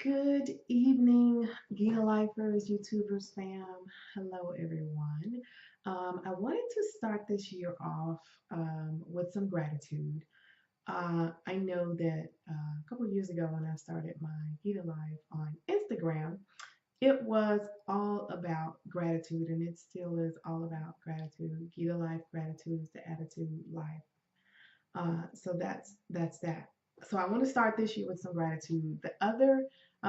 Good evening, Gina Lifers, YouTubers, fam. Hello, everyone. I wanted to start this year off with some gratitude. I know that a couple years ago when I started my Gita Life on Instagram, it was all about gratitude, and it still is all about gratitude. Gita Life, gratitude is the attitude life. So that's that. So I want to start this year with some gratitude. The other,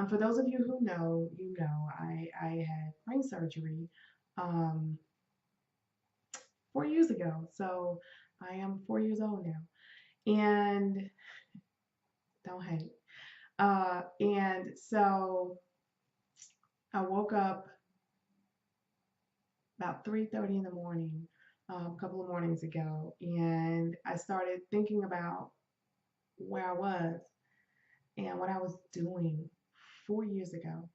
for those of you who know, I had brain surgery um, 4 years ago. So I am 4 years old now, and don't hate. And so I woke up about 3:30 in the morning, a couple of mornings ago, and I started thinking about where I was and what I was doing 4 years ago,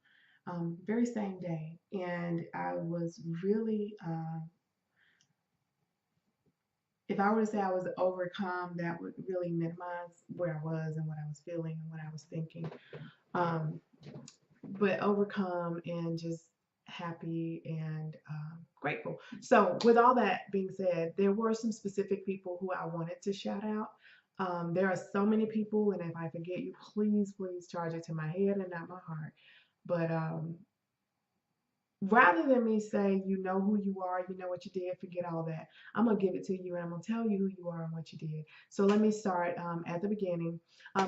very same day. And I was really, if I were to say I was overcome, that would really minimize where I was and what I was feeling and what I was thinking. Um, but overcome and just happy and grateful. So, with all that being said, there were some specific people who I wanted to shout out. There are so many people, and if I forget you, please charge it to my head and not my heart. But rather than me say, you know who you are, you know what you did, forget all that. I'm going to give it to you and I'm going to tell you who you are and what you did. So let me start at the beginning.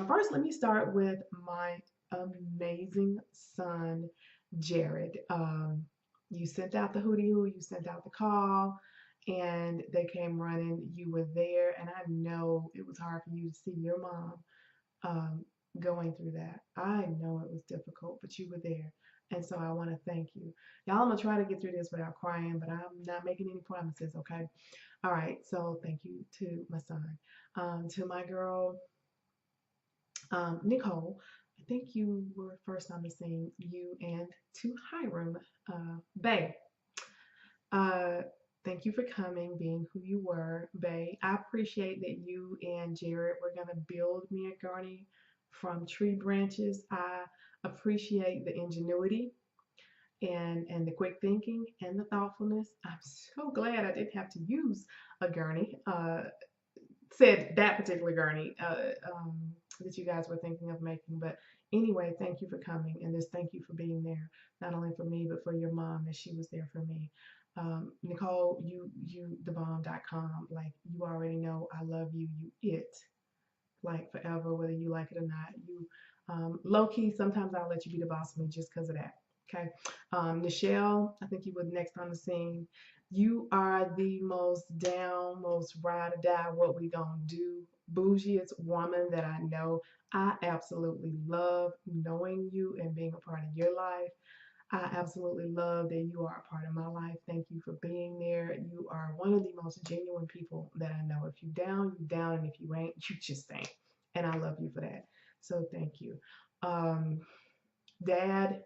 First, let me start with my amazing son, Jared. You sent out the hootie hoo, you sent out the call, and they came running. You were there, and I know it was hard for you to see your mom um, going through that. I know it was difficult, but you were there. And so I want to thank you. Y'all, I'm going to try to get through this without crying, but I'm not making any promises, okay? All right, so thank you to my son. To my girl, Nicole, I think you were first on the scene, you and to Hiram Bay. Uh, Thank you for coming, being who you were, Bay. I appreciate that you and Jared were going to build me a gurney from tree branches. I appreciate the ingenuity and the quick thinking and the thoughtfulness. I'm so glad I didn't have to use a gurney. Said that particular gurney that you guys were thinking of making. But anyway, thank you for coming, and just thank you for being there, not only for me but for your mom as she was there for me. Nicole, you thebomb.com. Like you already know, I love you. You it like forever, whether you like it or not. You low key. Sometimes I'll let you be the boss of me just because of that. Okay, Nichelle, I think you were next on the scene. You are the most down, most ride or die, what we gonna do, bougiest woman that I know. I absolutely love knowing you and being a part of your life. I absolutely love that you are a part of my life. Thank you for being there. You are one of the most genuine people that I know. If you down, you down, and if you ain't, you just ain't. And I love you for that. So thank you. Um, Dad,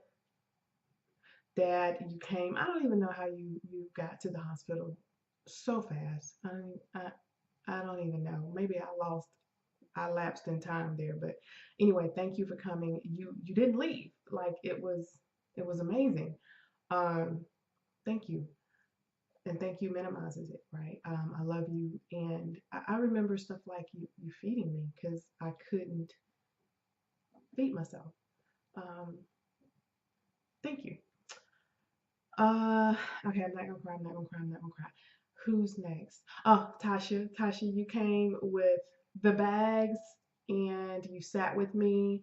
Dad, you came. I don't even know how you got to the hospital so fast. I don't even know. Maybe I lapsed in time there. But anyway, thank you for coming. You didn't leave. Like it was amazing. Um, Thank you. And thank you minimizes it, right? I love you. And I remember stuff like you feeding me because I couldn't feed myself. Um, Thank you. Uh, okay, I'm not gonna cry. I'm not gonna cry. I'm not gonna cry. Who's next? Oh, Tasha. Tasha, you came with the bags and you sat with me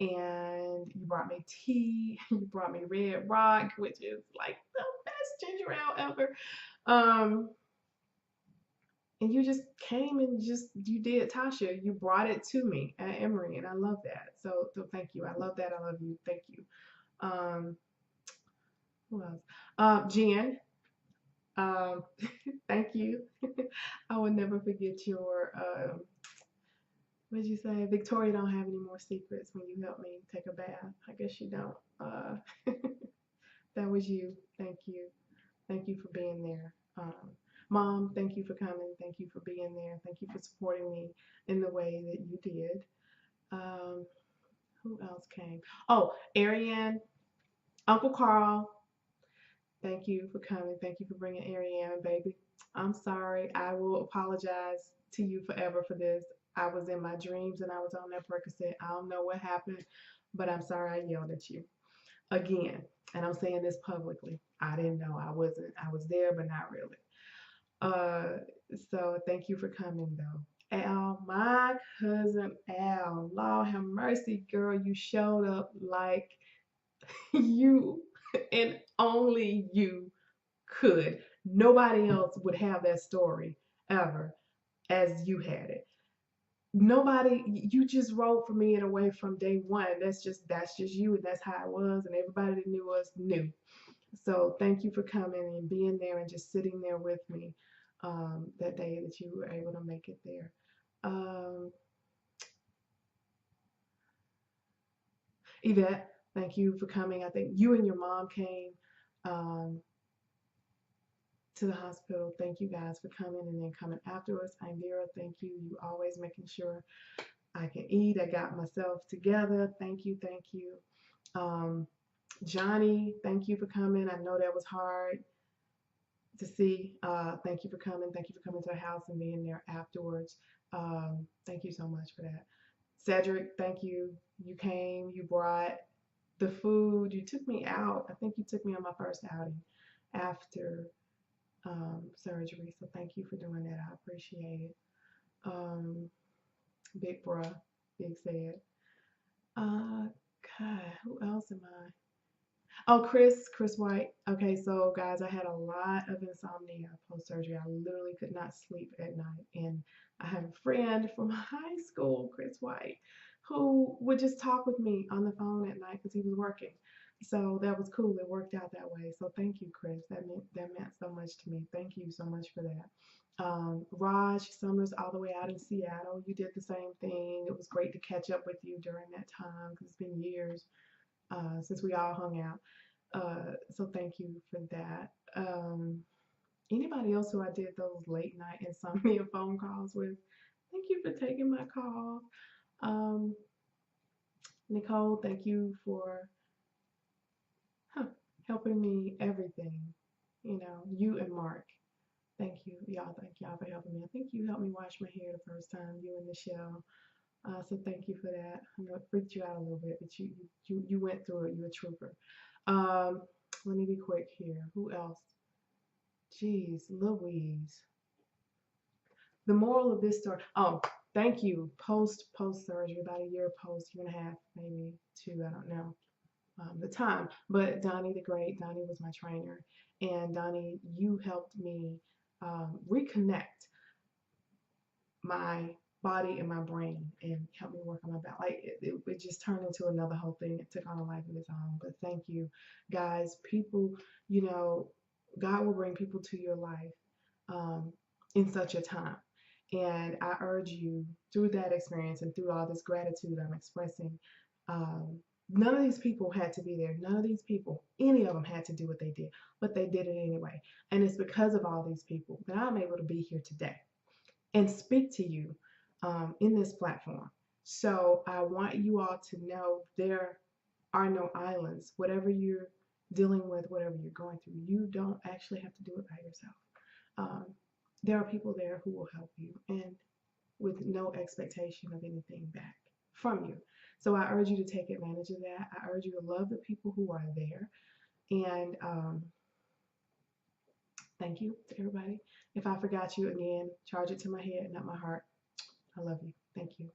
and you brought me tea. You brought me Red Rock, which is like the best ginger ale ever. Um, and you just came and just you did Tasha. You brought it to me at Emory, and I love that. So thank you. I love that. I love you. Thank you. Um, who else? Jen. Um, thank you. I will never forget your. What did you say? Victoria don't have any more secrets when you help me take a bath. I guess you don't. That was you. Thank you. Thank you for being there. Mom, thank you for coming. Thank you for being there. Thank you for supporting me in the way that you did. Um, who Who else came? Oh, Ariane, Uncle Carl. Thank you for coming. Thank you for bringing Ariane, baby. I'm sorry. I will apologize to you forever for this. I was in my dreams and I was on that Percocet. I don't know what happened, but I'm sorry I yelled at you again. And I'm saying this publicly. I didn't know. I wasn't. I was there, but not really. Uh, so thank you for coming though. Al, my cousin Al, Lord have mercy, girl, you showed up like you and only you could. Nobody else would have that story ever as you had it. Nobody, you just wrote for me in a way from day one. That's just you, and that's how it was, and everybody that knew us knew. So thank you for coming and being there and just sitting there with me that day that you were able to make it there. Um, Yvette, thank you for coming. I think you and your mom came um, to the hospital. Thank you guys for coming and then coming afterwards. Indira, thank you. You always making sure I can eat. I got myself together. Thank you, thank you. Um, Johnny, thank you for coming. I know that was hard to see. Thank you for coming. Thank you for coming to the house and being there afterwards. Thank you so much for that. Cedric, thank you. You came, you brought the food, you took me out. I think you took me on my first outing after surgery. So thank you for doing that. I appreciate it. Um, Big bruh, big said. God, who else am I? Oh, Chris White. Okay, so guys, I had a lot of insomnia post surgery. I literally could not sleep at night. And I have a friend from high school, Chris White, who would just talk with me on the phone at night because he was working. So that was cool. It worked out that way. So thank you, Chris. That meant so much to me. Thank you so much for that. Raj Summers, all the way out in Seattle, you did the same thing. It was great to catch up with you during that time because it's been years since we all hung out. So thank you for that. Anybody else who I did those late night insomnia phone calls with, thank you for taking my call. Um, Nicole, thank you for huh, helping me everything. You know, you and Mark, thank you. Y'all, thank y'all for helping me. I think you helped me wash my hair the first time, you and Michelle. So thank you for that. I know it freaked you out a little bit, but you went through it. You're a trooper. Um, Let me be quick here. Who else? Jeez, Louise. The moral of this story. Oh, thank you. Post surgery, about a year post, year and a half, maybe two. I don't know the time. But Donnie the Great, Donnie was my trainer, and Donnie, you helped me reconnect my body and my brain and help me work on my back. Like it just turned into another whole thing. It took on a life of its own. But thank you, guys. People, you know, God will bring people to your life um, in such a time. And I urge you through that experience and through all this gratitude I'm expressing. Um, None of these people had to be there. None of these people, any of them had to do what they did, but they did it anyway. And it's because of all these people that I'm able to be here today and speak to you in this platform. So I want you all to know there are no islands. Whatever you're dealing with, whatever you're going through, you don't actually have to do it by yourself. Um, there are people there who will help you and with no expectation of anything back from you. So I urge you to take advantage of that. I urge you to love the people who are there. And thank you to everybody. If I forgot you again, charge it to my head, not my heart. I love you. Thank you.